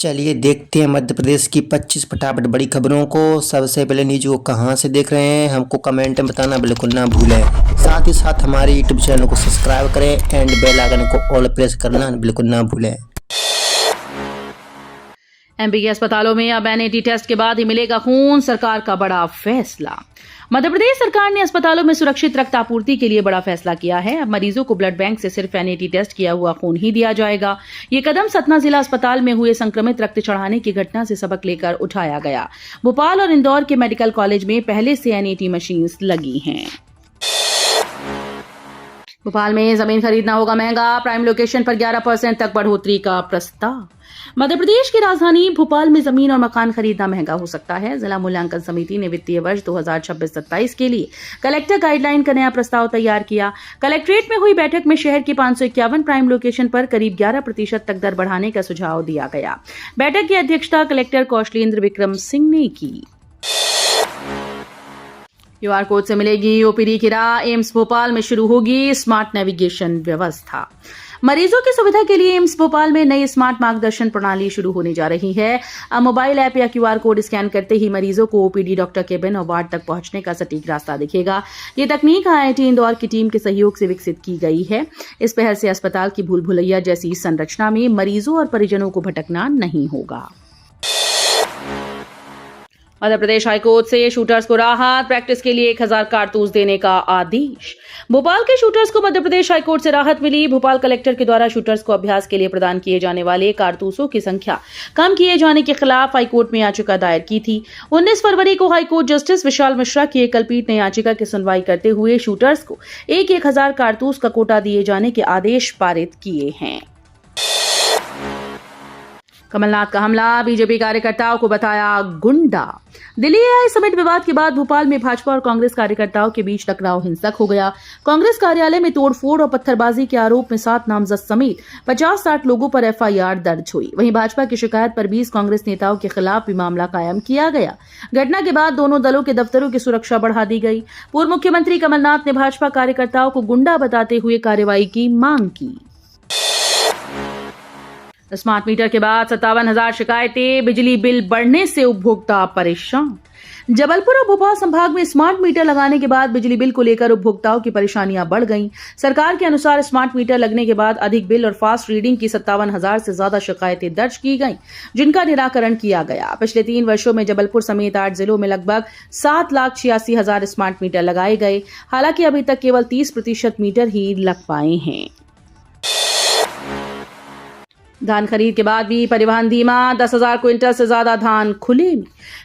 चलिए देखते हैं मध्य प्रदेश की 25 फटाफट बड़ी खबरों को। सबसे पहले न्यूज को कहां से देख रहे हैं हमको कमेंट में बताना बिल्कुल ना भूलें। साथ ही साथ हमारे यूट्यूब चैनल को सब्सक्राइब करें एंड बेल आइकन को ऑल प्रेस करना बिल्कुल ना भूलें। एमपी के अस्पतालों में अब एनएटी टेस्ट के बाद ही मिलेगा खून, सरकार का बड़ा फैसला। मध्य प्रदेश सरकार ने अस्पतालों में सुरक्षित रक्त आपूर्ति के लिए बड़ा फैसला किया है। अब मरीजों को ब्लड बैंक से सिर्फ एनएटी टेस्ट किया हुआ खून ही दिया जाएगा। ये कदम सतना जिला अस्पताल में हुए संक्रमित रक्त चढ़ाने की घटना से सबक लेकर उठाया गया। भोपाल और इंदौर के मेडिकल कॉलेज में पहले से एनएटी मशीन्स लगी हैं। भोपाल में जमीन खरीदना होगा महंगा, प्राइम लोकेशन पर 11% तक बढ़ोतरी का प्रस्ताव। मध्य प्रदेश की राजधानी भोपाल में जमीन और मकान खरीदना महंगा हो सकता है। जिला मूल्यांकन समिति ने वित्तीय वर्ष 2026-27 के लिए कलेक्टर गाइडलाइन का नया प्रस्ताव तैयार किया। कलेक्ट्रेट में हुई बैठक में शहर की 551 प्राइम लोकेशन पर करीब 11% तक दर बढ़ाने का सुझाव दिया गया। बैठक की अध्यक्षता कलेक्टर कौशलेंद्र विक्रम सिंह ने की। क्यूआर कोड से मिलेगी ओपीडी की राह। एम्स भोपाल में शुरू होगी स्मार्ट नेविगेशन व्यवस्था। मरीजों की सुविधा के लिए एम्स भोपाल में नई स्मार्ट मार्गदर्शन प्रणाली शुरू होने जा रही है। अब मोबाइल ऐप या क्यूआर कोड स्कैन करते ही मरीजों को ओपीडी, डॉक्टर केबिन और वार्ड तक पहुंचने का सटीक रास्ता दिखेगा। ये तकनीक आईआईटी इंदौर की टीम के सहयोग से विकसित की गई है। इस पहल से अस्पताल की भूल भुलैया जैसी संरचना में मरीजों और परिजनों को भटकना नहीं होगा। मध्य प्रदेश हाईकोर्ट से शूटर्स को राहत, प्रैक्टिस के लिए 1000 कारतूस देने का आदेश। भोपाल के शूटर्स को मध्य प्रदेश हाईकोर्ट से राहत मिली। भोपाल कलेक्टर के द्वारा शूटर्स को अभ्यास के लिए प्रदान किए जाने वाले कारतूसों की संख्या कम किए जाने के खिलाफ हाईकोर्ट में याचिका दायर की थी। 19 फरवरी को हाईकोर्ट जस्टिस विशाल मिश्रा की एकल पीठ ने याचिका की सुनवाई करते हुए शूटर्स को 1000 कारतूस का कोटा दिए जाने के आदेश पारित किए हैं। कमलनाथ का हमला, बीजेपी कार्यकर्ताओं को बताया गुंडा। दिल्ली एआई समिट विवाद के बाद भोपाल में भाजपा और कांग्रेस कार्यकर्ताओं के बीच टकराव हिंसक हो गया। कांग्रेस कार्यालय में तोड़फोड़ और पत्थरबाजी के आरोप में 7 नामजद समेत 50-60 लोगों पर एफआईआर दर्ज हुई। वहीं भाजपा की शिकायत पर 20 कांग्रेस नेताओं के खिलाफ भी मामला कायम किया गया। घटना के बाद दोनों दलों के दफ्तरों की सुरक्षा बढ़ा दी गई। पूर्व मुख्यमंत्री कमलनाथ ने भाजपा कार्यकर्ताओं को गुंडा बताते हुए कार्रवाई की मांग की। स्मार्ट मीटर के बाद 57,000 शिकायतें, बिजली बिल बढ़ने से उपभोक्ता परेशान। जबलपुर और भोपाल संभाग में स्मार्ट मीटर लगाने के बाद बिजली बिल को लेकर उपभोक्ताओं की परेशानियां बढ़ गईं। सरकार के अनुसार स्मार्ट मीटर लगने के बाद अधिक बिल और फास्ट रीडिंग की 57,000 से ज्यादा शिकायतें दर्ज की गईं, जिनका निराकरण किया गया। पिछले 3 वर्षों में जबलपुर समेत 8 जिलों में लगभग 7,86,000 स्मार्ट मीटर लगाए गए। हालांकि अभी तक केवल 30% मीटर ही लग पाए हैं। धान खरीद के बाद भी परिवहन धीमा, 10,000 क्विंटल से ज्यादा धान खुले में।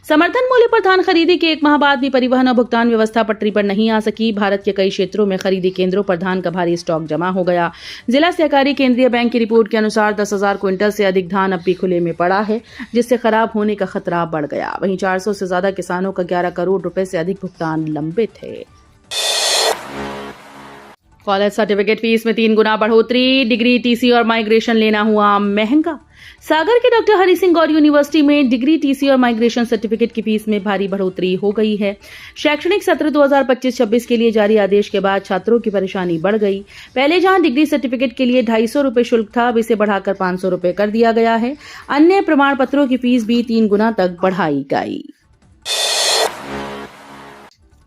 समर्थन मूल्य पर धान खरीदी के 1 माह बाद भी परिवहन और भुगतान व्यवस्था पटरी पर नहीं आ सकी। भारत के कई क्षेत्रों में खरीदी केंद्रों पर धान का भारी स्टॉक जमा हो गया। जिला सहकारी केंद्रीय बैंक की रिपोर्ट के अनुसार 10,000 क्विंटल से अधिक धान अब भी खुले में पड़ा है, जिससे खराब होने का खतरा बढ़ गया। वहीं 400 से ज्यादा किसानों का 11 करोड़ रुपए से अधिक भुगतान लंबित है। कॉलेज सर्टिफिकेट फीस में 3 गुना बढ़ोतरी, डिग्री, टीसी और माइग्रेशन लेना हुआ महंगा। सागर के डॉक्टर हरि सिंह गौर यूनिवर्सिटी में डिग्री, टीसी और माइग्रेशन सर्टिफिकेट की फीस में भारी बढ़ोतरी हो गई है। शैक्षणिक सत्र 2025-26 के लिए जारी आदेश के बाद छात्रों की परेशानी बढ़ गई। पहले जहां डिग्री सर्टिफिकेट के लिए 250 रुपए शुल्क था, अब इसे बढ़ाकर 500 रुपए कर दिया गया है। अन्य प्रमाण पत्रों की फीस भी 3 गुना तक बढ़ाई गई।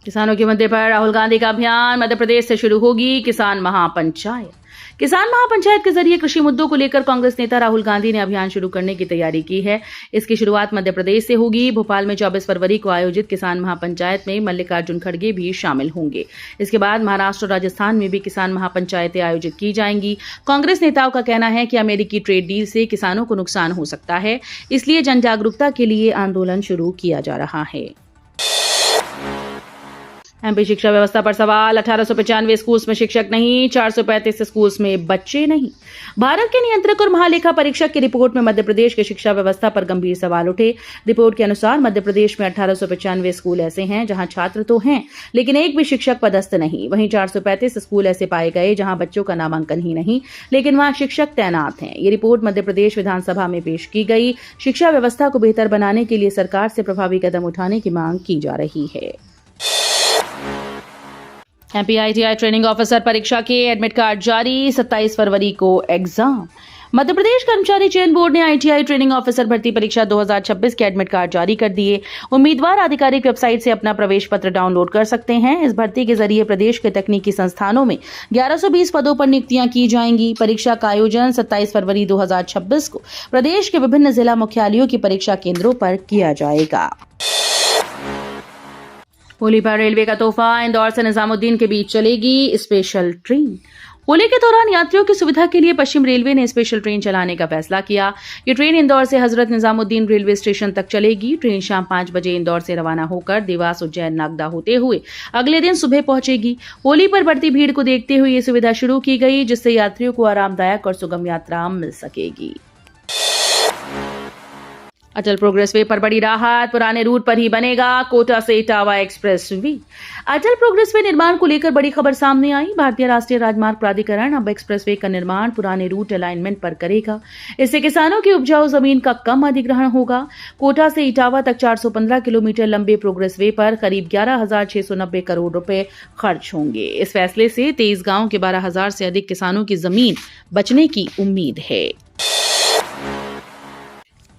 किसानों के मुद्दे पर राहुल गांधी का अभियान, मध्य प्रदेश से शुरू होगी किसान महापंचायत। किसान महापंचायत के जरिए कृषि मुद्दों को लेकर कांग्रेस नेता राहुल गांधी ने अभियान शुरू करने की तैयारी की है। इसकी शुरुआत मध्य प्रदेश से होगी। भोपाल में 24 फरवरी को आयोजित किसान महापंचायत में मल्लिकार्जुन खड़गे भी शामिल होंगे। इसके बाद महाराष्ट्र और राजस्थान में भी किसान महापंचायतें आयोजित की जाएंगी। कांग्रेस नेताओं का कहना है कि अमेरिकी ट्रेड डील से किसानों को नुकसान हो सकता है, इसलिए जन जागरूकता के लिए आंदोलन शुरू किया जा रहा है। एमपी शिक्षा व्यवस्था पर सवाल, 1895 स्कूल्स में शिक्षक नहीं, 435 स्कूल्स में बच्चे नहीं। भारत के नियंत्रक और महालेखा परीक्षक की रिपोर्ट में मध्य प्रदेश की शिक्षा व्यवस्था पर गंभीर सवाल उठे। रिपोर्ट के अनुसार मध्य प्रदेश में 1895 स्कूल ऐसे हैं जहां छात्र तो हैं, लेकिन एक भी शिक्षक पदस्थ नहीं। वहीं 435 स्कूल ऐसे पाए गए जहां बच्चों का नामांकन ही नहीं, लेकिन वहां शिक्षक तैनात हैं। ये रिपोर्ट मध्य प्रदेश विधानसभा में पेश की गई। शिक्षा व्यवस्था को बेहतर बनाने के लिए सरकार से प्रभावी कदम उठाने की मांग की जा रही है। एमपी आईटीआई ट्रेनिंग ऑफिसर परीक्षा के एडमिट कार्ड जारी, 27 फरवरी को एग्जाम। मध्य प्रदेश कर्मचारी चयन बोर्ड ने ITI ट्रेनिंग ऑफिसर भर्ती परीक्षा 2026 के एडमिट कार्ड जारी कर दिए। उम्मीदवार आधिकारिक वेबसाइट से अपना प्रवेश पत्र डाउनलोड कर सकते हैं। इस भर्ती के जरिए प्रदेश के तकनीकी संस्थानों में 1120 पदों पर नियुक्तियां की जाएंगी। परीक्षा का आयोजन 27 फरवरी 2026 को प्रदेश के विभिन्न जिला मुख्यालयों की परीक्षा केंद्रों पर किया जाएगा। होली पर रेलवे का तोहफा, इंदौर से निजामुद्दीन के बीच चलेगी स्पेशल ट्रेन। होली के दौरान यात्रियों की सुविधा के लिए पश्चिम रेलवे ने स्पेशल ट्रेन चलाने का फैसला किया। ये ट्रेन इंदौर से हजरत निजामुद्दीन रेलवे स्टेशन तक चलेगी। ट्रेन शाम 5 बजे इंदौर से रवाना होकर देवास, उज्जैन, नागदा होते हुए अगले दिन सुबह पहुंचेगी। होली पर बढ़ती भीड़ को देखते हुए ये सुविधा शुरू की गई, जिससे यात्रियों को आरामदायक और सुगम यात्रा मिल सकेगी। अटल प्रोग्रेस वे पर बड़ी राहत, पुराने रूट पर ही बनेगा कोटा से इटावा एक्सप्रेस वे। अटल प्रोग्रेस वे निर्माण को लेकर बड़ी खबर सामने आई। भारतीय राष्ट्रीय राजमार्ग प्राधिकरण अब एक्सप्रेस वे का निर्माण पुराने रूट अलाइनमेंट पर करेगा। इससे किसानों की उपजाऊ जमीन का कम अधिग्रहण होगा। कोटा से इटावा तक 415 किलोमीटर लंबे प्रोग्रेस वे पर करीब 11,690 करोड़ रुपए खर्च होंगे। इस फैसले से 23 गांव के 12,000 से अधिक किसानों की जमीन बचने की उम्मीद है।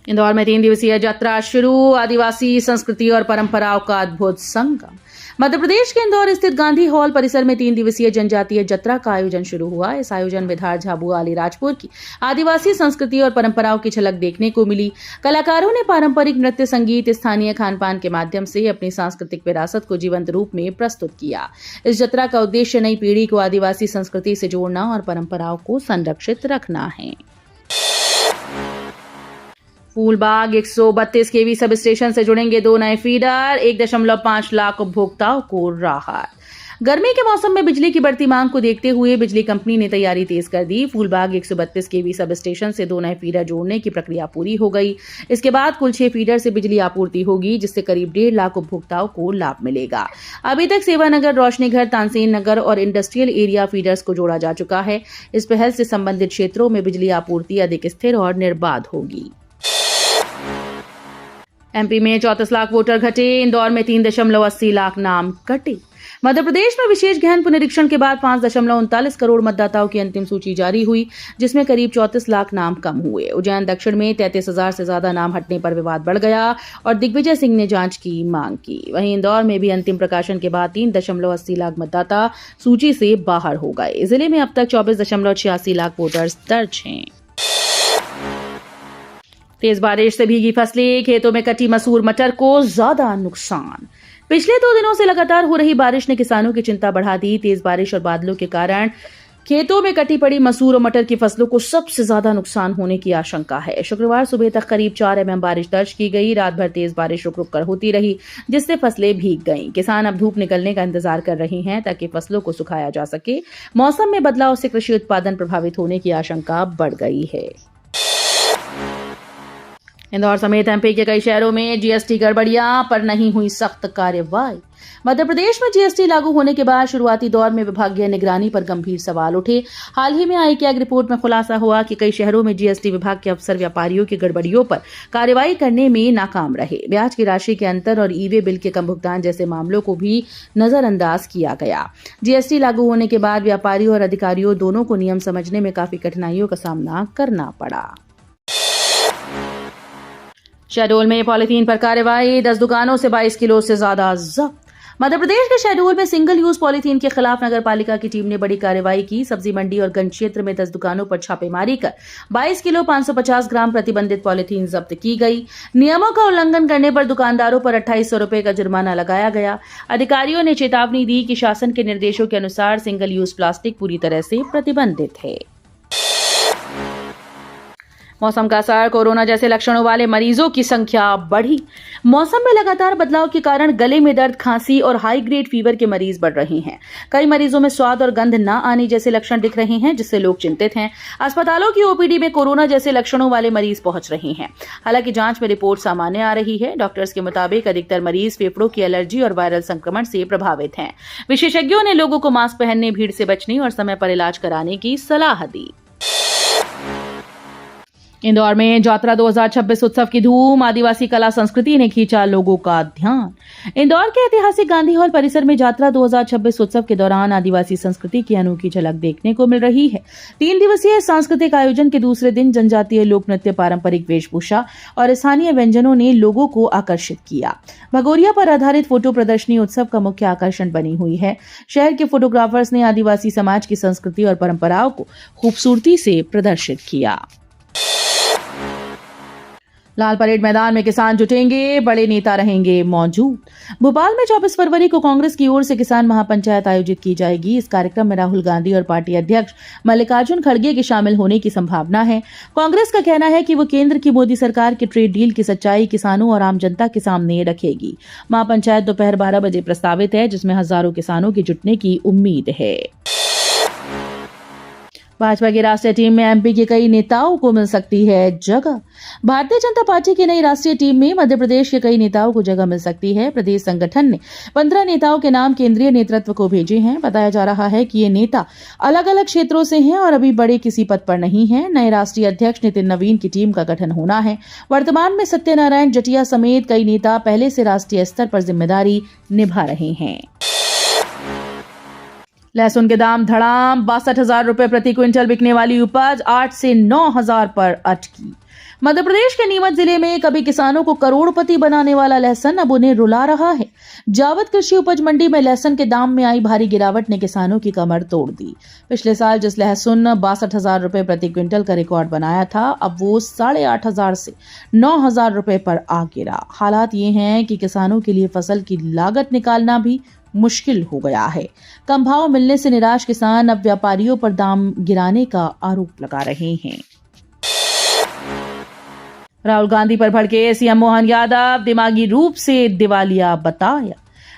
इंदौर में 3 दिवसीय यात्रा शुरू, आदिवासी संस्कृति और परंपराओं का अद्भुत संगम। मध्य प्रदेश के इंदौर स्थित गांधी हॉल परिसर में 3 दिवसीय जनजातीय यात्रा का आयोजन शुरू हुआ। इस आयोजन में धार, झाबुआ, अलीराजपुर की आदिवासी संस्कृति और परंपराओं की झलक देखने को मिली। कलाकारों ने पारंपरिक नृत्य, संगीत, स्थानीय खान पान के माध्यम से अपनी सांस्कृतिक विरासत को जीवंत रूप में प्रस्तुत किया। इस यात्रा का उद्देश्य नई पीढ़ी को आदिवासी संस्कृति से जोड़ना और परंपराओं को संरक्षित रखना है। फूलबाग 132 केवी सब स्टेशन से जुड़ेंगे 2 नए फीडर, 1.5 लाख उपभोक्ताओं को राहत। गर्मी के मौसम में बिजली की बढ़ती मांग को देखते हुए बिजली कंपनी ने तैयारी तेज कर दी। फूलबाग 132 केवी सब स्टेशन से 2 नए फीडर जोड़ने की प्रक्रिया पूरी हो गई। इसके बाद कुल 6 फीडर से बिजली आपूर्ति होगी, जिससे करीब 1.5 लाख उपभोक्ताओं को लाभ मिलेगा। अभी तक सेवानगर, रोशनीघर, तानसेन नगर और इंडस्ट्रियल एरिया फीडर्स को जोड़ा जा चुका है। इस पहल से संबंधित क्षेत्रों में बिजली आपूर्ति अधिक स्थिर और निर्बाध होगी। MP में 34 लाख वोटर घटे, इंदौर में 3.80 लाख नाम कटे। मध्य प्रदेश में विशेष गहन पुनरीक्षण के बाद 5.39 करोड़ मतदाताओं की अंतिम सूची जारी हुई, जिसमें करीब 34 लाख नाम कम हुए। उज्जैन दक्षिण में 33,000 से ज्यादा नाम हटने पर विवाद बढ़ गया और दिग्विजय सिंह ने जांच की मांग की। वहीं इंदौर में भी अंतिम प्रकाशन के बाद 3.80 लाख मतदाता सूची से बाहर हो गए। जिले में अब तक 24.86 लाख वोटर्स दर्ज हैं। तेज बारिश से भीगी फसलें, खेतों में कटी मसूर, मटर को ज्यादा नुकसान। पिछले 2 दिनों से लगातार हो रही बारिश ने किसानों की चिंता बढ़ा दी। तेज बारिश और बादलों के कारण खेतों में कटी पड़ी मसूर और मटर की फसलों को सबसे ज्यादा नुकसान होने की आशंका है। शुक्रवार सुबह तक करीब 4 mm बारिश दर्ज की गई। रात भर तेज बारिश रुक रुक कर होती रही, जिससे फसलें भीग गईं। किसान अब धूप निकलने का इंतजार कर रहे हैं ताकि फसलों को सुखाया जा सके। मौसम में बदलाव से कृषि उत्पादन प्रभावित होने की आशंका बढ़ गई है। इंदौर समेत MP के कई शहरों में GST गड़बड़ियां, पर नहीं हुई सख्त कार्रवाई। मध्य प्रदेश में GST लागू होने के बाद शुरुआती दौर में विभागीय निगरानी पर गंभीर सवाल उठे। हाल ही में आई कैग रिपोर्ट में खुलासा हुआ कि कई शहरों में GST विभाग के अफसर व्यापारियों की गड़बड़ियों पर कार्रवाई करने में नाकाम रहे। ब्याज की राशि के अंतर और ई-वे बिल के कम भुगतान जैसे मामलों को भी नजरअंदाज किया गया। GST लागू होने के बाद व्यापारियों और अधिकारियों दोनों को नियम समझने में काफी कठिनाइयों का सामना करना पड़ा। शहडोल में पॉलीथीन पर कार्रवाई, 10 दुकानों से 22 किलो से ज्यादा जब्त। मध्य प्रदेश के शहडोल में सिंगल यूज पॉलीथीन के खिलाफ नगर पालिका की टीम ने बड़ी कार्रवाई की। सब्जी मंडी और गंज क्षेत्र में 10 दुकानों पर छापेमारी कर 22 किलो 550 ग्राम प्रतिबंधित पॉलीथीन जब्त की गई। नियमों का उल्लंघन करने पर दुकानदारों पर 2800 रुपए का जुर्माना लगाया गया। अधिकारियों ने चेतावनी दी कि शासन के निर्देशों के अनुसार सिंगल यूज प्लास्टिक पूरी तरह से प्रतिबंधित है। मौसम का असर, कोरोना जैसे लक्षणों वाले मरीजों की संख्या बढ़ी। मौसम में लगातार बदलाव के कारण गले में दर्द, खांसी और हाई ग्रेड फीवर के मरीज बढ़ रहे हैं। कई मरीजों में स्वाद और गंध न आने जैसे लक्षण दिख रहे हैं, जिससे लोग चिंतित हैं। अस्पतालों की OPD में कोरोना जैसे लक्षणों वाले मरीज पहुंच रहे हैं। हालांकि जांच में रिपोर्ट सामान्य आ रही है। डॉक्टर्स के मुताबिक अधिकतर मरीज फेफड़ों की एलर्जी और वायरल संक्रमण से प्रभावित हैं। विशेषज्ञों ने लोगों को मास्क पहनने, भीड़ से बचने और समय पर इलाज कराने की सलाह दी। इंदौर में जात्रा 2026 उत्सव की धूम, आदिवासी कला संस्कृति ने खींचा लोगों का ध्यान। इंदौर के ऐतिहासिक गांधी हॉल परिसर में जात्रा 2026 उत्सव के दौरान आदिवासी संस्कृति की अनोखी झलक देखने को मिल रही है। 3 दिवसीय सांस्कृतिक आयोजन के दूसरे दिन जनजातीय लोक नृत्य, पारंपरिक वेशभूषा और स्थानीय व्यंजनों ने लोगों को आकर्षित किया। भगोरिया पर आधारित फोटो प्रदर्शनी उत्सव का मुख्य आकर्षण बनी हुई है। शहर के फोटोग्राफर्स ने आदिवासी समाज की संस्कृति और परंपराओं को खूबसूरती से प्रदर्शित किया। लाल परेड मैदान में किसान जुटेंगे, बड़े नेता रहेंगे मौजूद। भोपाल में 24 फरवरी को कांग्रेस की ओर से किसान महापंचायत आयोजित की जाएगी। इस कार्यक्रम में राहुल गांधी और पार्टी अध्यक्ष मल्लिकार्जुन खड़गे के शामिल होने की संभावना है। कांग्रेस का कहना है कि वो केंद्र की मोदी सरकार के ट्रेड डील की सच्चाई किसानों और आम जनता के सामने रखेगी। महापंचायत दोपहर 12 बजे प्रस्तावित है, जिसमें हजारों किसानों के जुटने की उम्मीद है। भाजपा की राष्ट्रीय टीम में एमपी के कई नेताओं को मिल सकती है जगह। भारतीय जनता पार्टी की नई राष्ट्रीय टीम में मध्य प्रदेश के कई नेताओं को जगह मिल सकती है। प्रदेश संगठन ने 15 नेताओं के नाम केंद्रीय नेतृत्व को भेजे हैं। बताया जा रहा है कि ये नेता अलग अलग क्षेत्रों से हैं और अभी बड़े किसी पद पर नहीं है। नए राष्ट्रीय अध्यक्ष नितिन नवीन की टीम का गठन होना है। वर्तमान में सत्यनारायण जटिया समेत कई नेता पहले से राष्ट्रीय स्तर पर जिम्मेदारी निभा रहे हैं। लहसुन के दाम धड़ाम, 62,000 रुपए प्रति क्विंटल बिकने वाली उपज 8 से 9,000 पर अटकी। मध्य प्रदेश के नीमच जिले में कभी किसानों को करोड़पति बनाने वाला लहसुन अब उन्हें रुला रहा है। जावद कृषि उपज मंडी में लहसुन के दाम में आई भारी गिरावट ने किसानों की कमर तोड़ दी। पिछले साल जिस लहसुन 62,000 रुपए प्रति क्विंटल का रिकॉर्ड बनाया था, अब वो 8,500 से 9,000 रुपए पर आ गिरा। हालात ये हैं कि किसानों के लिए फसल की लागत निकालना भी मुश्किल हो गया है। कम भाव मिलने से निराश किसान अब व्यापारियों पर दाम गिराने का आरोप लगा रहे हैं। राहुल गांधी पर भड़के सीएम मोहन यादव, दिमागी रूप से दिवालिया बताया।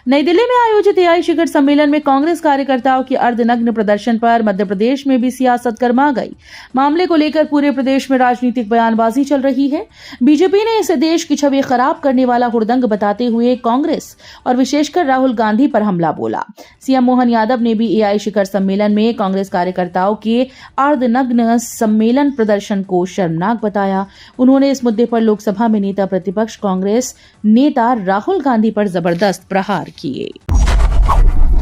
नई दिल्ली में आयोजित एआई शिखर सम्मेलन में कांग्रेस कार्यकर्ताओं की अर्धनग्न प्रदर्शन पर मध्य प्रदेश में भी सियासत गर्मा गई। मामले को लेकर पूरे प्रदेश में राजनीतिक बयानबाजी चल रही है। बीजेपी ने इसे देश की छवि खराब करने वाला हुड़दंग बताते हुए कांग्रेस और विशेषकर राहुल गांधी पर हमला बोला। सीएम मोहन यादव ने भी एआई शिखर सम्मेलन में कांग्रेस कार्यकर्ताओं के अर्धनग्न सम्मेलन प्रदर्शन को शर्मनाक बताया। उन्होंने इस मुद्दे पर लोकसभा में नेता प्रतिपक्ष कांग्रेस नेता राहुल गांधी पर जबरदस्त प्रहार किए।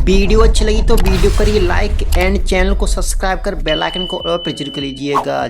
वीडियो अच्छी लगी तो वीडियो करिए लाइक एंड चैनल को सब्सक्राइब कर बेल आइकन को और प्रेस कर लीजिएगा।